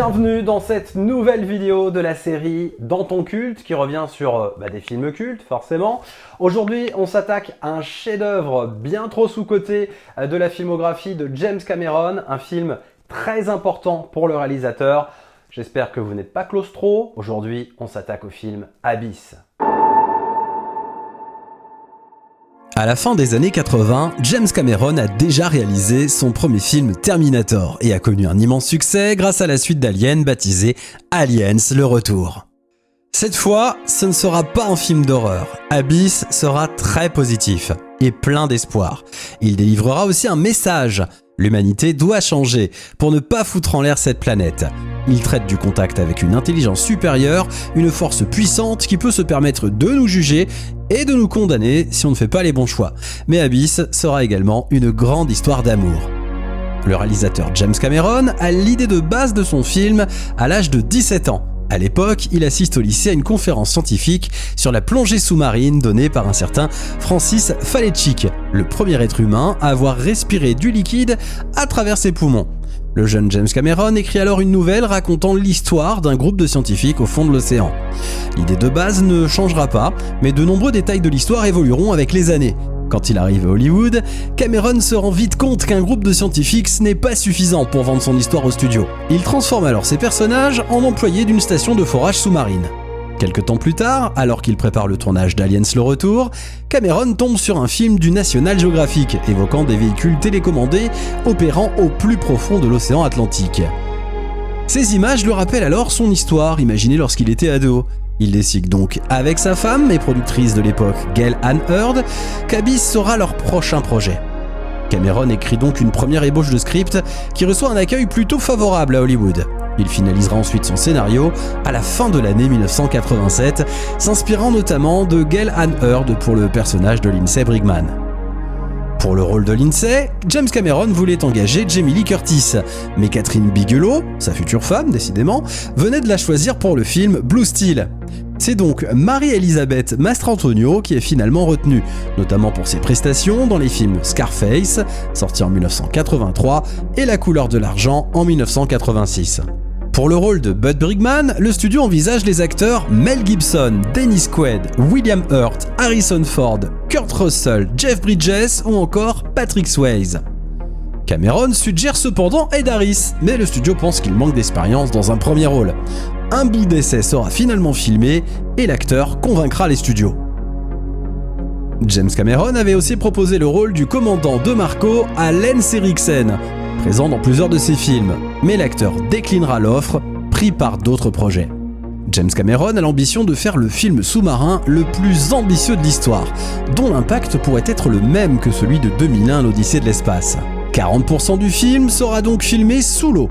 Bienvenue dans cette nouvelle vidéo de la série Dans ton culte qui revient sur des films cultes forcément. Aujourd'hui on s'attaque à un chef-d'œuvre bien trop sous-coté de la filmographie de James Cameron, un film très important pour le réalisateur. J'espère que vous n'êtes pas claustro. Aujourd'hui on s'attaque au film Abyss. À la fin des années 80, James Cameron a déjà réalisé son premier film Terminator et a connu un immense succès grâce à la suite d'Alien baptisée Aliens le Retour. Cette fois, ce ne sera pas un film d'horreur. Abyss sera très positif et plein d'espoir. Il délivrera aussi un message. L'humanité doit changer pour ne pas foutre en l'air cette planète. Il traite du contact avec une intelligence supérieure, une force puissante qui peut se permettre de nous juger et de nous condamner si on ne fait pas les bons choix. Mais Abyss sera également une grande histoire d'amour. Le réalisateur James Cameron a l'idée de base de son film à l'âge de 17 ans. À l'époque, il assiste au lycée à une conférence scientifique sur la plongée sous-marine donnée par un certain Francis Falechik, le premier être humain à avoir respiré du liquide à travers ses poumons. Le jeune James Cameron écrit alors une nouvelle racontant l'histoire d'un groupe de scientifiques au fond de l'océan. L'idée de base ne changera pas, mais de nombreux détails de l'histoire évolueront avec les années. Quand il arrive à Hollywood, Cameron se rend vite compte qu'un groupe de scientifiques n'est pas suffisant pour vendre son histoire au studio. Il transforme alors ses personnages en employés d'une station de forage sous-marine. Quelque temps plus tard, alors qu'il prépare le tournage d'Aliens le Retour, Cameron tombe sur un film du National Geographic évoquant des véhicules télécommandés opérant au plus profond de l'océan Atlantique. Ces images lui rappellent alors son histoire imaginée lorsqu'il était ado. Il décide donc avec sa femme et productrice de l'époque, Gale Anne Hurd, qu'Abyss sera leur prochain projet. Cameron écrit donc une première ébauche de script qui reçoit un accueil plutôt favorable à Hollywood. Il finalisera ensuite son scénario à la fin de l'année 1987, s'inspirant notamment de Gale Anne Hurd pour le personnage de Lindsay Brigman. Pour le rôle de Lindsay, James Cameron voulait engager Jamie Lee Curtis, mais Catherine Bigelow, sa future femme décidément, venait de la choisir pour le film Blue Steel. C'est donc Marie-Elisabeth Mastrantonio qui est finalement retenue, notamment pour ses prestations dans les films Scarface, sorti en 1983, et La couleur de l'argent en 1986. Pour le rôle de Bud Brigman, le studio envisage les acteurs Mel Gibson, Dennis Quaid, William Hurt, Harrison Ford, Kurt Russell, Jeff Bridges ou encore Patrick Swayze. Cameron suggère cependant Ed Harris, mais le studio pense qu'il manque d'expérience dans un premier rôle. Un bout d'essai sera finalement filmé et l'acteur convaincra les studios. James Cameron avait aussi proposé le rôle du commandant de Marco à Lance Henriksen, présent dans plusieurs de ses films, mais l'acteur déclinera l'offre, pris par d'autres projets. James Cameron a l'ambition de faire le film sous-marin le plus ambitieux de l'histoire, dont l'impact pourrait être le même que celui de 2001 l'Odyssée de l'espace. 40% du film sera donc filmé sous l'eau.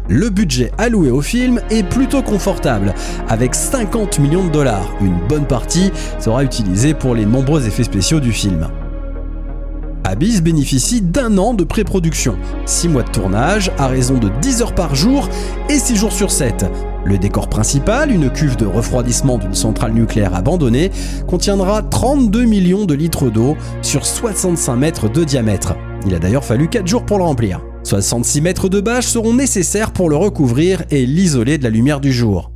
Le budget alloué au film est plutôt confortable, avec 50 millions de dollars. Une bonne partie sera utilisée pour les nombreux effets spéciaux du film. Abyss bénéficie d'1 an de pré-production, 6 mois de tournage à raison de 10 heures par jour et 6 jours sur 7. Le décor principal, une cuve de refroidissement d'une centrale nucléaire abandonnée, contiendra 32 millions de litres d'eau sur 65 mètres de diamètre. Il a d'ailleurs fallu 4 jours pour le remplir. 66 mètres de bâches seront nécessaires pour le recouvrir et l'isoler de la lumière du jour.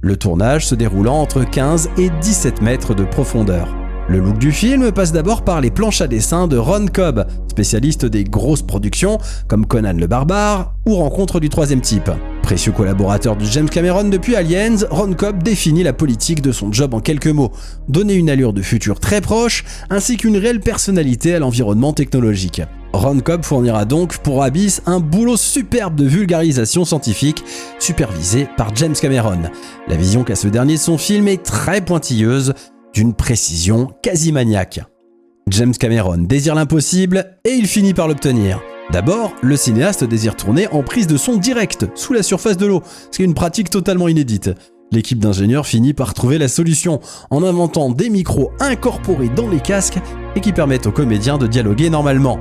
Le tournage se déroulant entre 15 et 17 mètres de profondeur. Le look du film passe d'abord par les planches à dessin de Ron Cobb, spécialiste des grosses productions comme Conan le Barbare ou Rencontre du troisième type. Précieux collaborateur de James Cameron depuis Aliens, Ron Cobb définit la politique de son job en quelques mots, donner une allure de futur très proche ainsi qu'une réelle personnalité à l'environnement technologique. Ron Cobb fournira donc pour Abyss un boulot superbe de vulgarisation scientifique, supervisé par James Cameron. La vision qu'a ce dernier de son film est très pointilleuse, d'une précision quasi maniaque. James Cameron désire l'impossible et il finit par l'obtenir. D'abord, le cinéaste désire tourner en prise de son directe, sous la surface de l'eau, ce qui est une pratique totalement inédite. L'équipe d'ingénieurs finit par trouver la solution, en inventant des micros incorporés dans les casques et qui permettent aux comédiens de dialoguer normalement,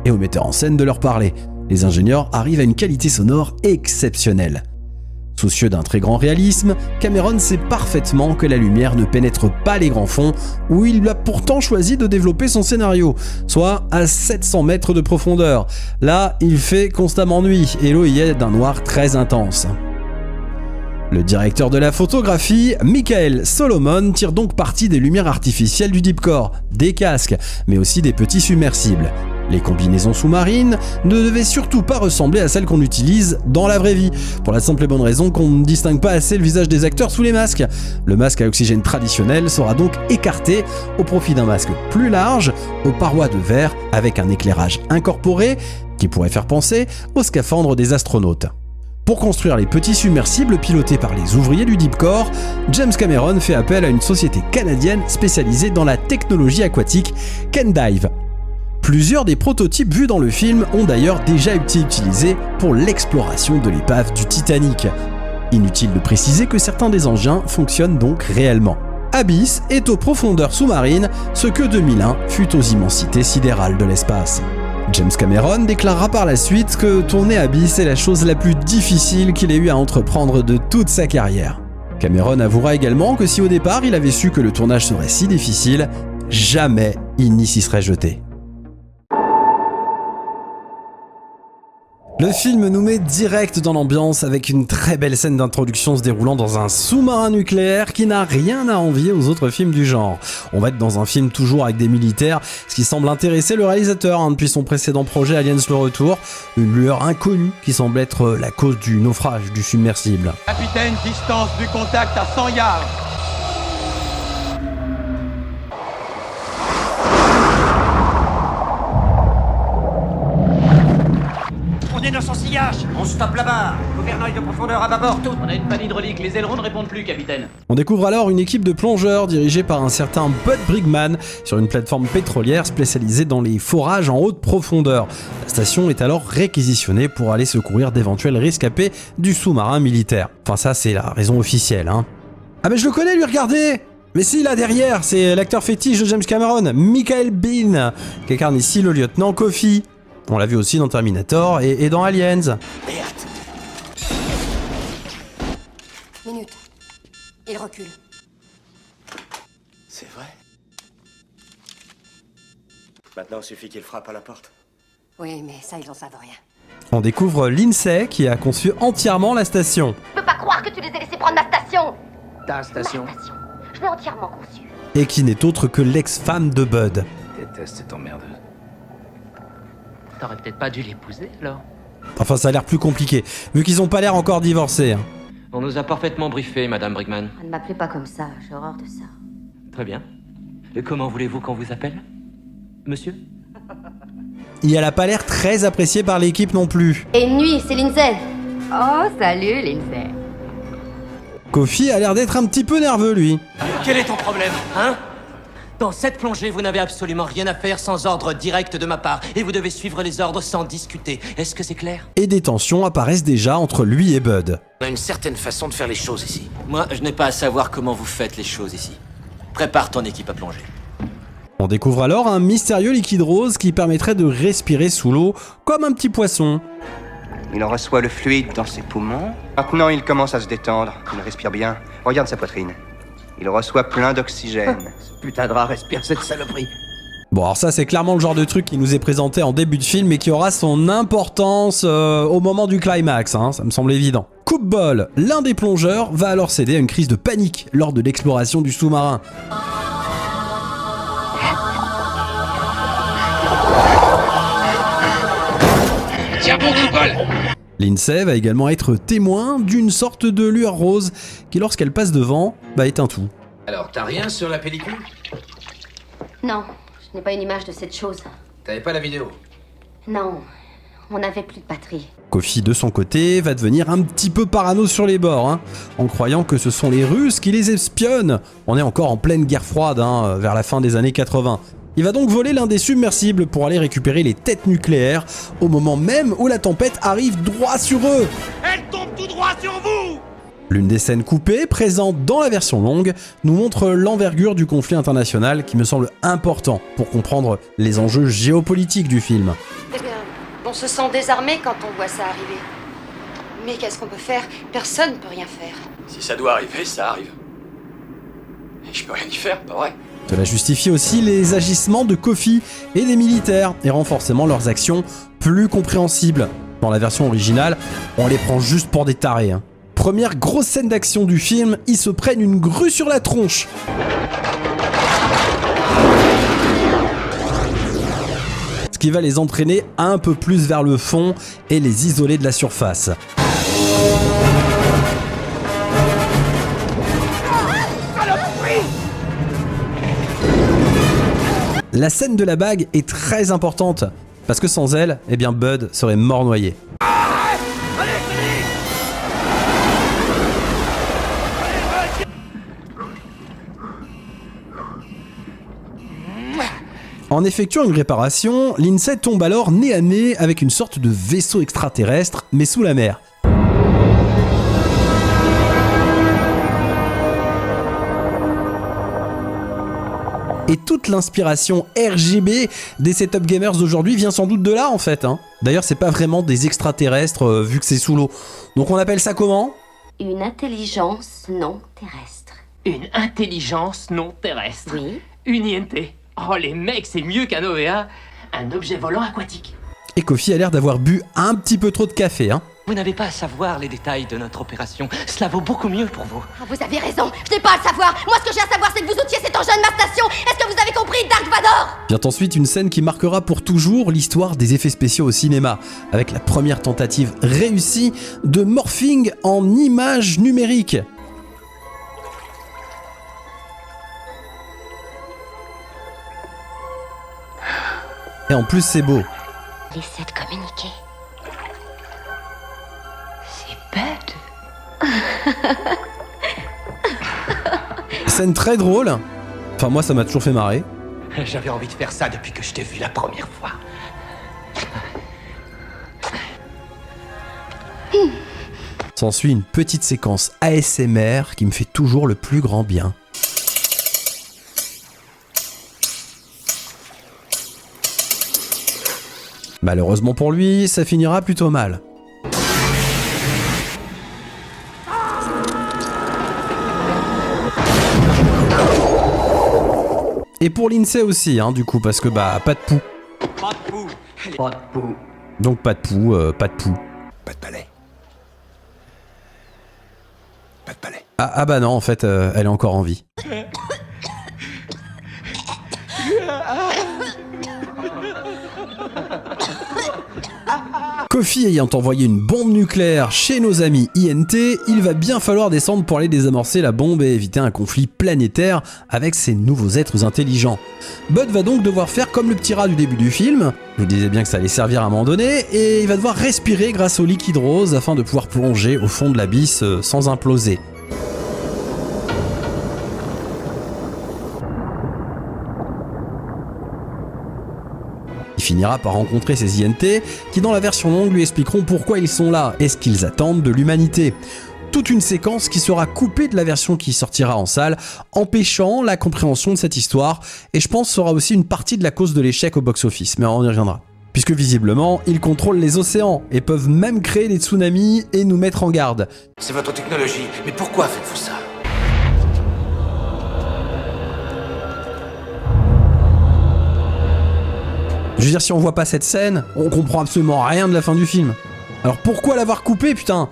et aux metteurs en scène de leur parler. Les ingénieurs arrivent à une qualité sonore exceptionnelle. Soucieux d'un très grand réalisme, Cameron sait parfaitement que la lumière ne pénètre pas les grands fonds, où il a pourtant choisi de développer son scénario, soit à 700 mètres de profondeur. Là, il fait constamment nuit et l'eau y est d'un noir très intense. Le directeur de la photographie, Michael Solomon, tire donc parti des lumières artificielles du Deepcore, des casques, mais aussi des petits submersibles. Les combinaisons sous-marines ne devaient surtout pas ressembler à celles qu'on utilise dans la vraie vie, pour la simple et bonne raison qu'on ne distingue pas assez le visage des acteurs sous les masques. Le masque à oxygène traditionnel sera donc écarté au profit d'un masque plus large, aux parois de verre avec un éclairage incorporé qui pourrait faire penser au scaphandre des astronautes. Pour construire les petits submersibles pilotés par les ouvriers du Deepcore, James Cameron fait appel à une société canadienne spécialisée dans la technologie aquatique, Kendive. Plusieurs des prototypes vus dans le film ont d'ailleurs déjà été utilisés pour l'exploration de l'épave du Titanic. Inutile de préciser que certains des engins fonctionnent donc réellement. Abyss est aux profondeurs sous-marines ce que 2001 fut aux immensités sidérales de l'espace. James Cameron déclarera par la suite que tourner Abyss est la chose la plus difficile qu'il ait eu à entreprendre de toute sa carrière. Cameron avouera également que si au départ il avait su que le tournage serait si difficile, jamais il n'y s'y serait jeté. Le film nous met direct dans l'ambiance avec une très belle scène d'introduction se déroulant dans un sous-marin nucléaire qui n'a rien à envier aux autres films du genre. On va être dans un film toujours avec des militaires, ce qui semble intéresser le réalisateur depuis son précédent projet Aliens le Retour, une lueur inconnue qui semble être la cause du naufrage du submersible. Capitaine, distance du contact à 100 yards. On est dans son sillage. On stoppe là-bas. Gouvernail de profondeur à bâbord, tout. On a une panne hydraulique, les ailerons ne répondent plus, capitaine. On découvre alors une équipe de plongeurs dirigée par un certain Bud Brigman sur une plateforme pétrolière spécialisée dans les forages en haute profondeur. La station est alors réquisitionnée pour aller secourir d'éventuels rescapés du sous-marin militaire. Enfin ça c'est la raison officielle, hein. Ah mais je le connais lui, regardez! Mais si, là derrière, c'est l'acteur fétiche de James Cameron, Michael Biehn, qui incarne ici le lieutenant Coffey. On l'a vu aussi dans Terminator et dans Aliens. Merde. Minute. Il recule. C'est vrai. Maintenant, il suffit qu'il frappe à la porte. Oui, mais ça, ils en savent rien. On découvre Lindsay qui a conçu entièrement la station. Je peux pas croire que tu les aies laissés prendre ma station. Ta station. Ma station. Je l'ai entièrement conçue. Et qui n'est autre que l'ex-femme de Bud. Déteste cette emmerdeuse. T'aurais peut-être pas dû l'épouser, alors. Enfin ça a l'air plus compliqué, vu qu'ils ont pas l'air encore divorcés. Hein. On nous a parfaitement briefé, Madame Brigman. Ne m'appelez pas comme ça, j'ai horreur de ça. Très bien. Et comment voulez-vous qu'on vous appelle, monsieur? Et elle a pas l'air très appréciée par l'équipe non plus. Et une nuit, c'est Lindsay. Oh, salut, Lindsay. Coffey a l'air d'être un petit peu nerveux lui. Quel est ton problème, hein? Dans cette plongée, vous n'avez absolument rien à faire sans ordre direct de ma part, et vous devez suivre les ordres sans discuter. Est-ce que c'est clair? Et des tensions apparaissent déjà entre lui et Bud. On a une certaine façon de faire les choses ici. Moi, je n'ai pas à savoir comment vous faites les choses ici. Prépare ton équipe à plonger. On découvre alors un mystérieux liquide rose qui permettrait de respirer sous l'eau comme un petit poisson. Il en reçoit le fluide dans ses poumons. Maintenant, il commence à se détendre. Il respire bien. Regarde sa poitrine. Il reçoit plein d'oxygène. Putain de rat respire cette saloperie. Bon alors ça c'est clairement le genre de truc qui nous est présenté en début de film et qui aura son importance au moment du climax, hein, ça me semble évident. Coup de bol, l'un des plongeurs va alors céder à une crise de panique lors de l'exploration du sous-marin. Tiens bon, coup de bol. Lindsay va également être témoin d'une sorte de lueur rose qui lorsqu'elle passe devant, éteint tout. Alors, t'as rien sur la pellicule? Non, je n'ai pas une image de cette chose. T'avais pas la vidéo? Non, on n'avait plus de batterie. Coffey de son côté va devenir un petit peu parano sur les bords, hein, en croyant que ce sont les Russes qui les espionnent. On est encore en pleine guerre froide, hein, vers la fin des années 80. Il va donc voler l'un des submersibles pour aller récupérer les têtes nucléaires au moment même où la tempête arrive droit sur eux. Elle tombe tout droit sur vous! L'une des scènes coupées, présente dans la version longue, nous montre l'envergure du conflit international qui me semble important pour comprendre les enjeux géopolitiques du film. Eh bien, on se sent désarmé quand on voit ça arriver. Mais qu'est-ce qu'on peut faire? Personne ne peut rien faire. Si ça doit arriver, ça arrive. Et je peux rien y faire, pas vrai? Cela justifie aussi les agissements de Coffey et des militaires et rend forcément leurs actions plus compréhensibles. Dans la version originale, on les prend juste pour des tarés. Hein. Première grosse scène d'action du film, ils se prennent une grue sur la tronche. Ce qui va les entraîner un peu plus vers le fond et les isoler de la surface. La scène de la bague est très importante, parce que sans elle, eh bien Bud serait mort noyé. En effectuant une réparation, Lindsay tombe alors nez à nez avec une sorte de vaisseau extraterrestre, mais sous la mer. Et toute l'inspiration RGB des setup gamers d'aujourd'hui vient sans doute de là en fait. D'ailleurs, c'est pas vraiment des extraterrestres vu que c'est sous l'eau. Donc on appelle ça comment ? Une intelligence non terrestre. Une intelligence non terrestre. Oui. Une INT. Oh les mecs, c'est mieux qu'un OVA. Un objet volant aquatique. Et Kofi a l'air d'avoir bu un petit peu trop de café. Vous n'avez pas à savoir les détails de notre opération. Cela vaut beaucoup mieux pour vous. Ah, vous avez raison, je n'ai pas à le savoir. Moi, ce que j'ai à savoir, c'est que vous ôtiez cet engin de ma station. Est-ce que vous avez compris, Dark Vador ? Vient ensuite une scène qui marquera pour toujours l'histoire des effets spéciaux au cinéma, avec la première tentative réussie de morphing en images numériques. Et en plus, c'est beau. Laissez de communiquer. Scène très drôle. Enfin, moi, ça m'a toujours fait marrer. J'avais envie de faire ça depuis que je t'ai vu la première fois. S'ensuit une petite séquence ASMR qui me fait toujours le plus grand bien. Malheureusement pour lui, ça finira plutôt mal. Et pour Lindsay aussi, du coup, parce que pas de poux. Pas de poux. Pas de poux. Donc pas de poux, pas de poux. Pas de palais. Pas de palais. Ah bah non, en fait, elle est encore en vie. Kofi ayant envoyé une bombe nucléaire chez nos amis INT, il va bien falloir descendre pour aller désamorcer la bombe et éviter un conflit planétaire avec ces nouveaux êtres intelligents. Bud va donc devoir faire comme le petit rat du début du film, je vous disais bien que ça allait servir à un moment donné, et il va devoir respirer grâce au liquide rose afin de pouvoir plonger au fond de l'abysse sans imploser. Il finira par rencontrer ces INT qui dans la version longue lui expliqueront pourquoi ils sont là et ce qu'ils attendent de l'humanité. Toute une séquence qui sera coupée de la version qui sortira en salle, empêchant la compréhension de cette histoire, et je pense sera aussi une partie de la cause de l'échec au box-office, mais on y reviendra. Puisque visiblement, ils contrôlent les océans et peuvent même créer des tsunamis et nous mettre en garde. C'est votre technologie, mais pourquoi faites-vous ça ? Je veux dire, si on voit pas cette scène, on comprend absolument rien de la fin du film. Alors pourquoi l'avoir coupé, putain ?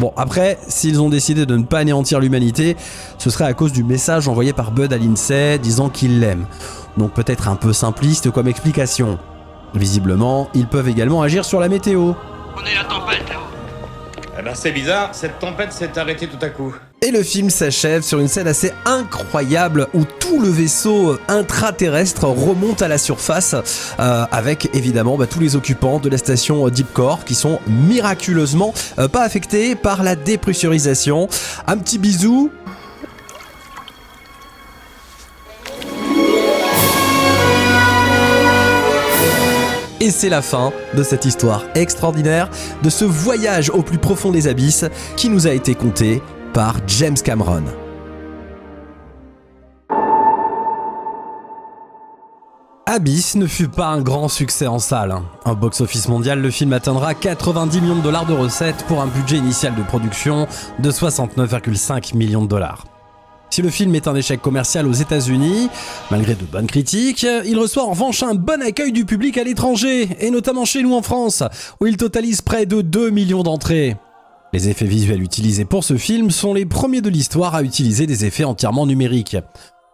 Bon, après, s'ils ont décidé de ne pas anéantir l'humanité, ce serait à cause du message envoyé par Bud à Lindsay disant qu'il l'aime. Donc peut-être un peu simpliste comme explication. Visiblement, ils peuvent également agir sur la météo. On est la tempête là-haut. Eh ben c'est bizarre, cette tempête s'est arrêtée tout à coup. Et le film s'achève sur une scène assez incroyable où tout le vaisseau intraterrestre remonte à la surface avec évidemment tous les occupants de la station Deep Core qui sont miraculeusement pas affectés par la dépressurisation. Un petit bisou. Et c'est la fin de cette histoire extraordinaire, de ce voyage au plus profond des abysses qui nous a été conté par James Cameron. Abyss ne fut pas un grand succès en salle. Au box-office mondial, le film atteindra 90 millions de dollars de recettes pour un budget initial de production de 69,5 millions de dollars. Si le film est un échec commercial aux États-Unis, malgré de bonnes critiques, il reçoit en revanche un bon accueil du public à l'étranger, et notamment chez nous en France, où il totalise près de 2 millions d'entrées. Les effets visuels utilisés pour ce film sont les premiers de l'histoire à utiliser des effets entièrement numériques.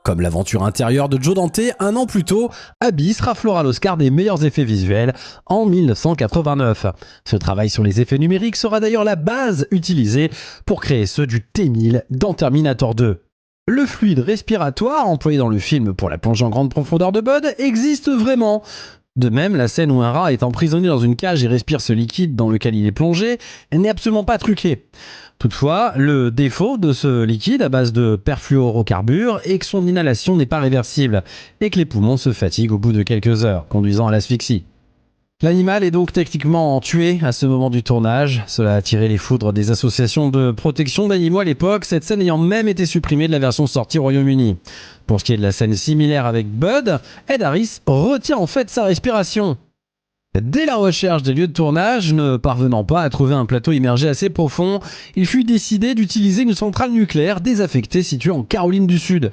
Comme l'aventure intérieure de Joe Dante, un an plus tôt, Abyss raflera l'Oscar des meilleurs effets visuels en 1989. Ce travail sur les effets numériques sera d'ailleurs la base utilisée pour créer ceux du T-1000 dans Terminator 2. Le fluide respiratoire employé dans le film pour la plongée en grande profondeur de Bud existe vraiment. De même, la scène où un rat est emprisonné dans une cage et respire ce liquide dans lequel il est plongé n'est absolument pas truqué. Toutefois, le défaut de ce liquide à base de perfluorocarbures est que son inhalation n'est pas réversible et que les poumons se fatiguent au bout de quelques heures, conduisant à l'asphyxie. L'animal est donc techniquement tué à ce moment du tournage. Cela a attiré les foudres des associations de protection d'animaux à l'époque, cette scène ayant même été supprimée de la version sortie au Royaume-Uni. Pour ce qui est de la scène similaire avec Bud, Ed Harris retient en fait sa respiration. Dès la recherche des lieux de tournage, ne parvenant pas à trouver un plateau immergé assez profond, il fut décidé d'utiliser une centrale nucléaire désaffectée située en Caroline du Sud.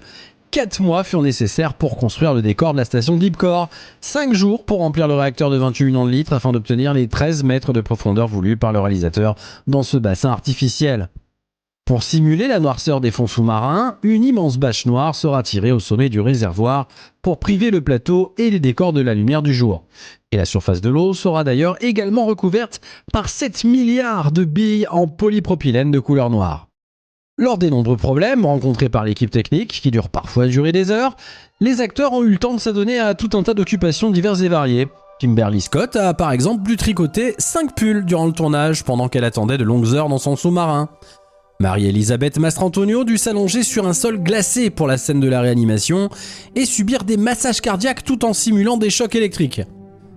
4 mois furent nécessaires pour construire le décor de la station Deep Core, 5 jours pour remplir le réacteur de 28 millions de litres afin d'obtenir les 13 mètres de profondeur voulus par le réalisateur dans ce bassin artificiel. Pour simuler la noirceur des fonds sous-marins, une immense bâche noire sera tirée au sommet du réservoir pour priver le plateau et les décors de la lumière du jour. Et la surface de l'eau sera d'ailleurs également recouverte par 7 milliards de billes en polypropylène de couleur noire. Lors des nombreux problèmes rencontrés par l'équipe technique, qui durent parfois durer des heures, les acteurs ont eu le temps de s'adonner à tout un tas d'occupations diverses et variées. Kimberly Scott a par exemple dû tricoter 5 pulls durant le tournage pendant qu'elle attendait de longues heures dans son sous-marin. Marie-Elisabeth Mastrantonio dut s'allonger sur un sol glacé pour la scène de la réanimation et subir des massages cardiaques tout en simulant des chocs électriques.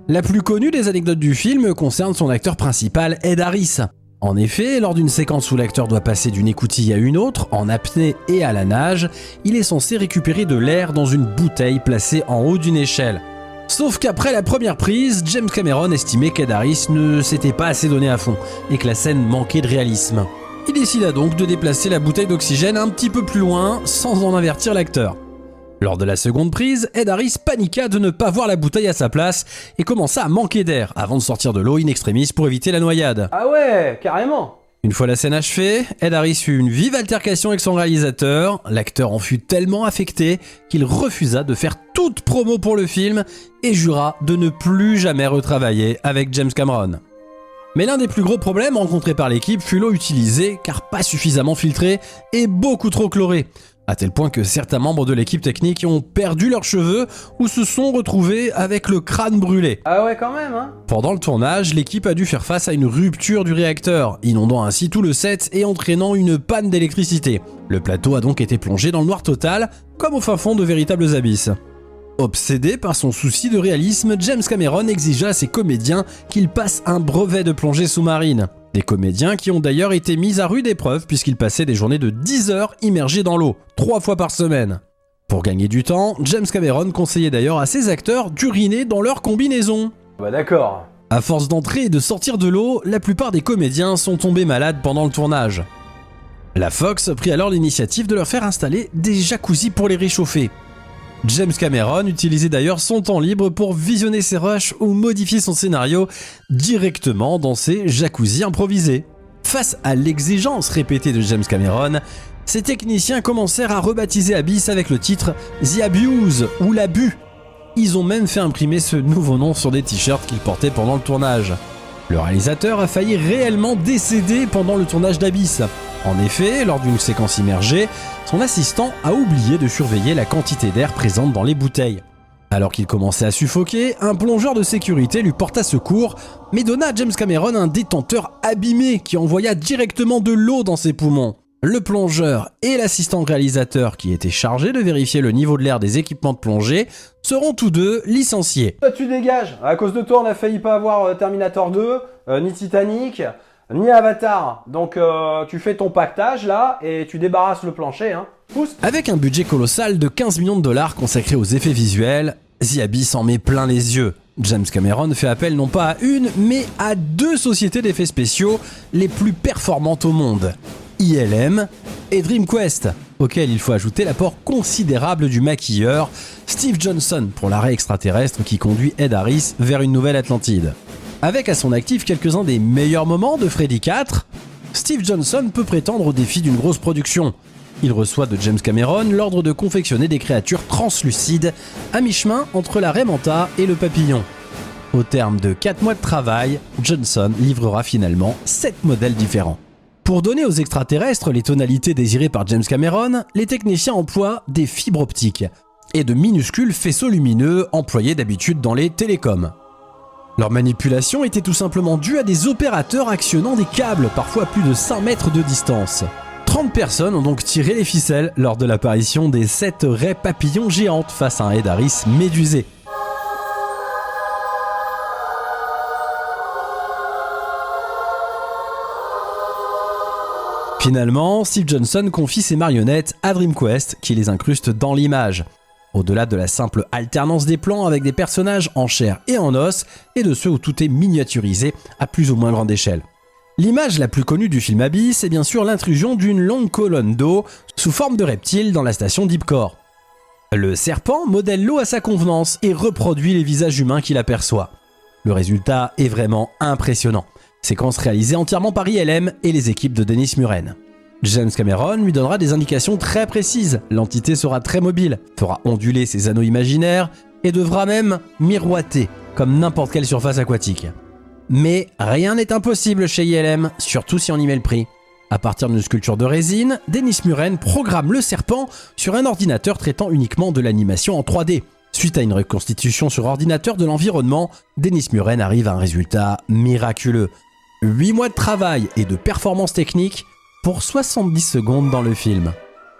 La plus connue des anecdotes du film concerne son acteur principal, Ed Harris. En effet, lors d'une séquence où l'acteur doit passer d'une écoutille à une autre, en apnée et à la nage, il est censé récupérer de l'air dans une bouteille placée en haut d'une échelle. Sauf qu'après la première prise, James Cameron estimait qu'Ed Harris ne s'était pas assez donné à fond et que la scène manquait de réalisme. Il décida donc de déplacer la bouteille d'oxygène un petit peu plus loin sans en avertir l'acteur. Lors de la seconde prise, Ed Harris paniqua de ne pas voir la bouteille à sa place et commença à manquer d'air avant de sortir de l'eau in extremis pour éviter la noyade. Ah ouais, carrément. Une fois la scène achevée, Ed Harris eut une vive altercation avec son réalisateur. L'acteur en fut tellement affecté qu'il refusa de faire toute promo pour le film et jura de ne plus jamais retravailler avec James Cameron. Mais l'un des plus gros problèmes rencontrés par l'équipe fut l'eau utilisée, car pas suffisamment filtrée et beaucoup trop chlorée, à tel point que certains membres de l'équipe technique ont perdu leurs cheveux ou se sont retrouvés avec le crâne brûlé. Ah ouais, quand même, hein. Pendant le tournage, l'équipe a dû faire face à une rupture du réacteur, inondant ainsi tout le set et entraînant une panne d'électricité. Le plateau a donc été plongé dans le noir total, comme au fin fond de véritables abysses. Obsédé par son souci de réalisme, James Cameron exigea à ses comédiens qu'ils passent un brevet de plongée sous-marine. Des comédiens qui ont d'ailleurs été mis à rude épreuve puisqu'ils passaient des journées de 10 heures immergés dans l'eau, 3 fois par semaine. Pour gagner du temps, James Cameron conseillait d'ailleurs à ses acteurs d'uriner dans leur combinaison. Bah d'accord. À force d'entrer et de sortir de l'eau, la plupart des comédiens sont tombés malades pendant le tournage. La Fox prit alors l'initiative de leur faire installer des jacuzzis pour les réchauffer. James Cameron utilisait d'ailleurs son temps libre pour visionner ses rushs ou modifier son scénario directement dans ses jacuzzis improvisés. Face à l'exigence répétée de James Cameron, ses techniciens commencèrent à rebaptiser Abyss avec le titre The Abuse ou l'abus. Ils ont même fait imprimer ce nouveau nom sur des t-shirts qu'ils portaient pendant le tournage. Le réalisateur a failli réellement décéder pendant le tournage d'Abyss. En effet, lors d'une séquence immergée, son assistant a oublié de surveiller la quantité d'air présente dans les bouteilles. Alors qu'il commençait à suffoquer, un plongeur de sécurité lui porta secours, mais donna à James Cameron un détenteur abîmé qui envoya directement de l'eau dans ses poumons. Le plongeur et l'assistant réalisateur qui étaient chargés de vérifier le niveau de l'air des équipements de plongée seront tous deux licenciés. Toi tu dégages. À cause de toi on a failli pas avoir Terminator 2, ni Titanic, ni Avatar. Donc tu fais ton pactage là et tu débarrasses le plancher. Hein. Pousse. Avec un budget colossal de 15 millions de dollars consacré aux effets visuels, The Abyss en met plein les yeux. James Cameron fait appel non pas à une, mais à 2 sociétés d'effets spéciaux les plus performantes au monde. ILM et DreamQuest, auquel il faut ajouter l'apport considérable du maquilleur Steve Johnson pour l'arrêt extraterrestre qui conduit Ed Harris vers une nouvelle Atlantide. Avec à son actif quelques-uns des meilleurs moments de Freddy 4, Steve Johnson peut prétendre au défi d'une grosse production. Il reçoit de James Cameron l'ordre de confectionner des créatures translucides à mi-chemin entre la raie manta et le papillon. Au terme de 4 mois de travail, Johnson livrera finalement 7 modèles différents. Pour donner aux extraterrestres les tonalités désirées par James Cameron, les techniciens emploient des fibres optiques et de minuscules faisceaux lumineux employés d'habitude dans les télécoms. Leur manipulation était tout simplement due à des opérateurs actionnant des câbles, parfois à plus de 5 mètres de distance. 30 personnes ont donc tiré les ficelles lors de l'apparition des 7 raies papillons géantes face à un Ed Harris médusé. Finalement, Steve Johnson confie ses marionnettes à DreamQuest qui les incruste dans l'image. Au-delà de la simple alternance des plans avec des personnages en chair et en os et de ceux où tout est miniaturisé à plus ou moins grande échelle. L'image la plus connue du film Abyss est bien sûr l'intrusion d'une longue colonne d'eau sous forme de reptile dans la station Deep Core. Le serpent modèle l'eau à sa convenance et reproduit les visages humains qu'il aperçoit. Le résultat est vraiment impressionnant. Séquence réalisée entièrement par ILM et les équipes de Dennis Muren. James Cameron lui donnera des indications très précises. L'entité sera très mobile, fera onduler ses anneaux imaginaires et devra même miroiter, comme n'importe quelle surface aquatique. Mais rien n'est impossible chez ILM, surtout si on y met le prix. À partir d'une sculpture de résine, Dennis Muren programme le serpent sur un ordinateur traitant uniquement de l'animation en 3D. Suite à une reconstitution sur ordinateur de l'environnement, Dennis Muren arrive à un résultat miraculeux. 8 mois de travail et de performances techniques pour 70 secondes dans le film.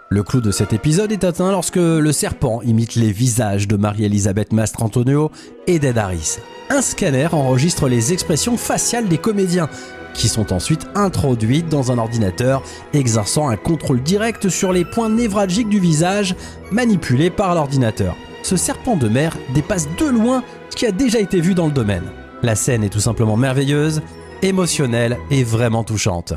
Le clou de cet épisode est atteint lorsque le serpent imite les visages de Marie-Elisabeth Mastrantonio et d'Ed Harris. Un scanner enregistre les expressions faciales des comédiens, qui sont ensuite introduites dans un ordinateur, exerçant un contrôle direct sur les points névralgiques du visage, manipulés par l'ordinateur. Ce serpent de mer dépasse de loin ce qui a déjà été vu dans le domaine. La scène est tout simplement merveilleuse, émotionnelle et vraiment touchante.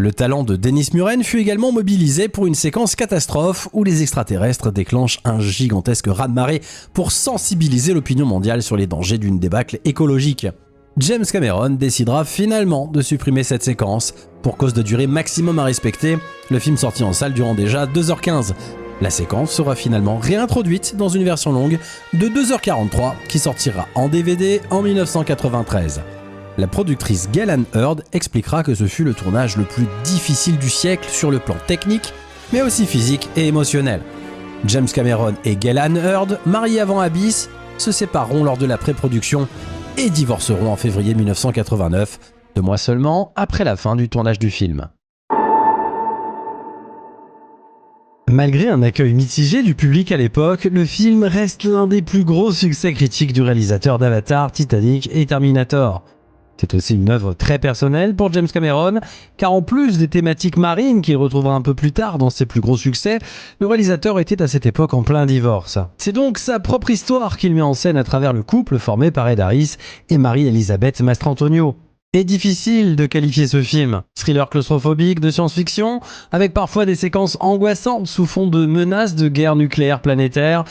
Le talent de Dennis Muren fut également mobilisé pour une séquence catastrophe où les extraterrestres déclenchent un gigantesque raz-de-marée pour sensibiliser l'opinion mondiale sur les dangers d'une débâcle écologique. James Cameron décidera finalement de supprimer cette séquence pour cause de durée maximum à respecter, le film sorti en salle durant déjà 2h15. La séquence sera finalement réintroduite dans une version longue de 2h43 qui sortira en DVD en 1993. La productrice Gail Hurd expliquera que ce fut le tournage le plus difficile du siècle sur le plan technique, mais aussi physique et émotionnel. James Cameron et Gail Hurd, mariés avant Abyss, se sépareront lors de la pré-production et divorceront en février 1989, 2 mois seulement après la fin du tournage du film. Malgré un accueil mitigé du public à l'époque, le film reste l'un des plus gros succès critiques du réalisateur d'Avatar, Titanic et Terminator. C'est aussi une œuvre très personnelle pour James Cameron, car en plus des thématiques marines qu'il retrouvera un peu plus tard dans ses plus gros succès, le réalisateur était à cette époque en plein divorce. C'est donc sa propre histoire qu'il met en scène à travers le couple formé par Ed Harris et Marie-Elisabeth Mastrantonio. Et difficile de qualifier ce film. Thriller claustrophobique de science-fiction, avec parfois des séquences angoissantes sous fond de menaces de guerre nucléaire planétaire,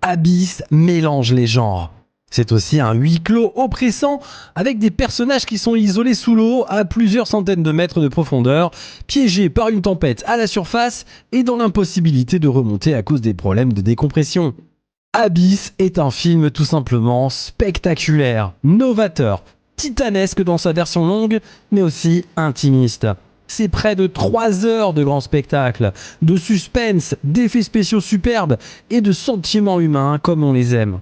Abyss mélange les genres. C'est aussi un huis clos oppressant, avec des personnages qui sont isolés sous l'eau à plusieurs centaines de mètres de profondeur, piégés par une tempête à la surface et dans l'impossibilité de remonter à cause des problèmes de décompression. Abyss est un film tout simplement spectaculaire, novateur, titanesque dans sa version longue, mais aussi intimiste. C'est près de 3 heures de grand spectacle, de suspense, d'effets spéciaux superbes et de sentiments humains comme on les aime.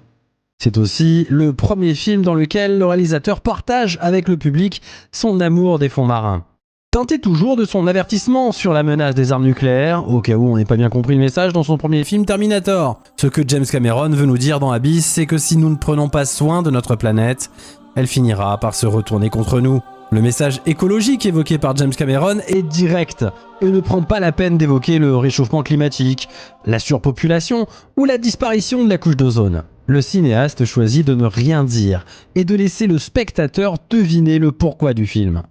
C'est aussi le premier film dans lequel le réalisateur partage avec le public son amour des fonds marins. Teinté toujours de son avertissement sur la menace des armes nucléaires, au cas où on n'ait pas bien compris le message dans son premier film Terminator. Ce que James Cameron veut nous dire dans Abyss, c'est que si nous ne prenons pas soin de notre planète, elle finira par se retourner contre nous. Le message écologique évoqué par James Cameron est direct et ne prend pas la peine d'évoquer le réchauffement climatique, la surpopulation ou la disparition de la couche d'ozone. Le cinéaste choisit de ne rien dire et de laisser le spectateur deviner le pourquoi du film.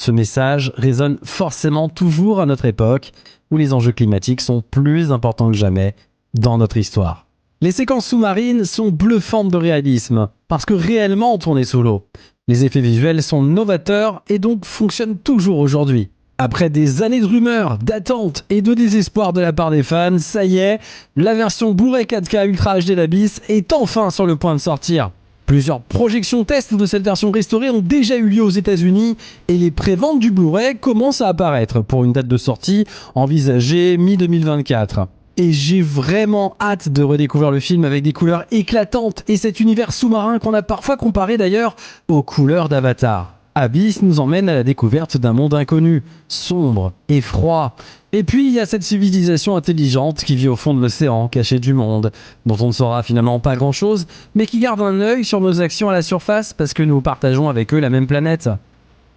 Ce message résonne forcément toujours à notre époque, où les enjeux climatiques sont plus importants que jamais dans notre histoire. Les séquences sous-marines sont bluffantes de réalisme, parce que réellement on tournait sous l'eau. Les effets visuels sont novateurs et donc fonctionnent toujours aujourd'hui. Après des années de rumeurs, d'attentes et de désespoir de la part des fans, ça y est, la version Blu-ray 4K Ultra HD d'Abyss est enfin sur le point de sortir. Plusieurs projections tests de cette version restaurée ont déjà eu lieu aux États-Unis et les préventes du Blu-ray commencent à apparaître pour une date de sortie envisagée mi-2024. Et j'ai vraiment hâte de redécouvrir le film avec des couleurs éclatantes et cet univers sous-marin qu'on a parfois comparé d'ailleurs aux couleurs d'Avatar. Abyss nous emmène à la découverte d'un monde inconnu, sombre et froid. Et puis il y a cette civilisation intelligente qui vit au fond de l'océan, cachée du monde, dont on ne saura finalement pas grand-chose, mais qui garde un œil sur nos actions à la surface parce que nous partageons avec eux la même planète.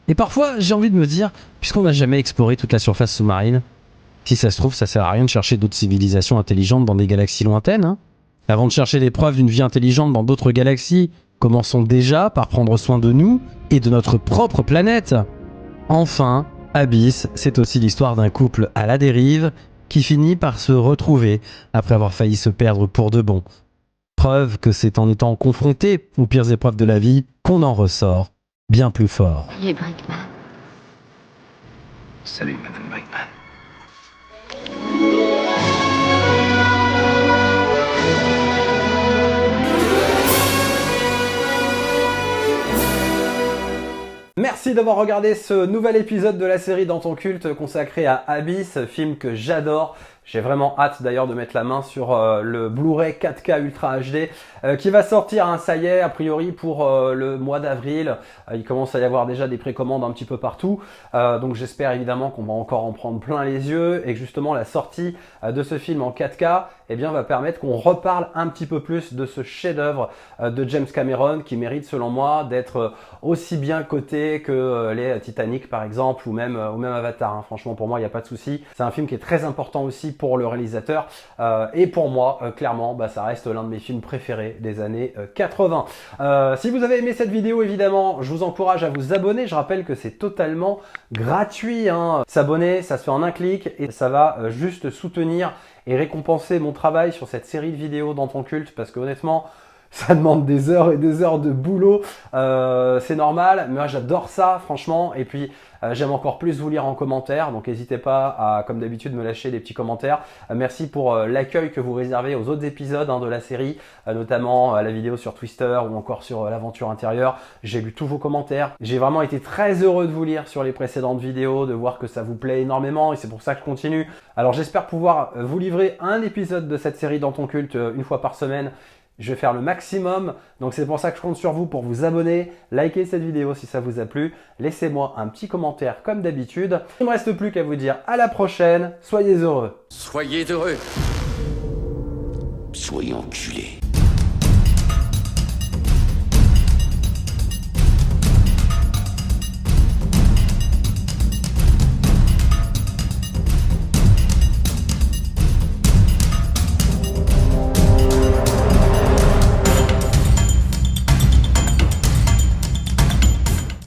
Et parfois, j'ai envie de me dire, puisqu'on n'a jamais exploré toute la surface sous-marine, si ça se trouve, ça sert à rien de chercher d'autres civilisations intelligentes dans des galaxies lointaines, hein. Avant de chercher des preuves d'une vie intelligente dans d'autres galaxies, commençons déjà par prendre soin de nous et de notre propre planète. Enfin, Abyss, c'est aussi l'histoire d'un couple à la dérive qui finit par se retrouver après avoir failli se perdre pour de bon. Preuve que c'est en étant confronté aux pires épreuves de la vie qu'on en ressort bien plus fort. Et Brinkman. Salut, Madame Brinkman. Merci d'avoir regardé ce nouvel épisode de la série Dans ton culte consacré à Abyss, film que j'adore. J'ai vraiment hâte d'ailleurs de mettre la main sur le Blu-ray 4K Ultra HD qui va sortir, hein, ça y est, a priori pour le mois d'avril. Il commence à y avoir déjà des précommandes un petit peu partout. Donc j'espère évidemment qu'on va encore en prendre plein les yeux et que justement la sortie de ce film en 4K va permettre qu'on reparle un petit peu plus de ce chef-d'œuvre de James Cameron qui mérite selon moi d'être aussi bien coté que les Titanic par exemple ou même Avatar. Hein. Franchement pour moi il n'y a pas de souci. C'est un film qui est très important aussi pour le réalisateur et pour moi clairement ça reste l'un de mes films préférés des années 80. Si vous avez aimé cette vidéo évidemment je vous encourage à vous abonner. Je rappelle que c'est totalement gratuit, hein. S'abonner ça se fait en un clic et ça va juste soutenir et récompenser mon travail sur cette série de vidéos Dans ton culte parce que honnêtement ça demande des heures et des heures de boulot, c'est normal, mais moi j'adore ça franchement et puis j'aime encore plus vous lire en commentaire, donc n'hésitez pas à, comme d'habitude, me lâcher des petits commentaires. Merci pour l'accueil que vous réservez aux autres épisodes de la série, notamment la vidéo sur Twister ou encore sur l'aventure intérieure. J'ai lu tous vos commentaires, j'ai vraiment été très heureux de vous lire sur les précédentes vidéos, de voir que ça vous plaît énormément et c'est pour ça que je continue. Alors j'espère pouvoir vous livrer un épisode de cette série Dans ton culte une fois par semaine. Je vais faire le maximum, donc c'est pour ça que je compte sur vous pour vous abonner, liker cette vidéo si ça vous a plu, laissez-moi un petit commentaire comme d'habitude. Il ne me reste plus qu'à vous dire à la prochaine, soyez heureux. Soyez heureux. Soyez enculés.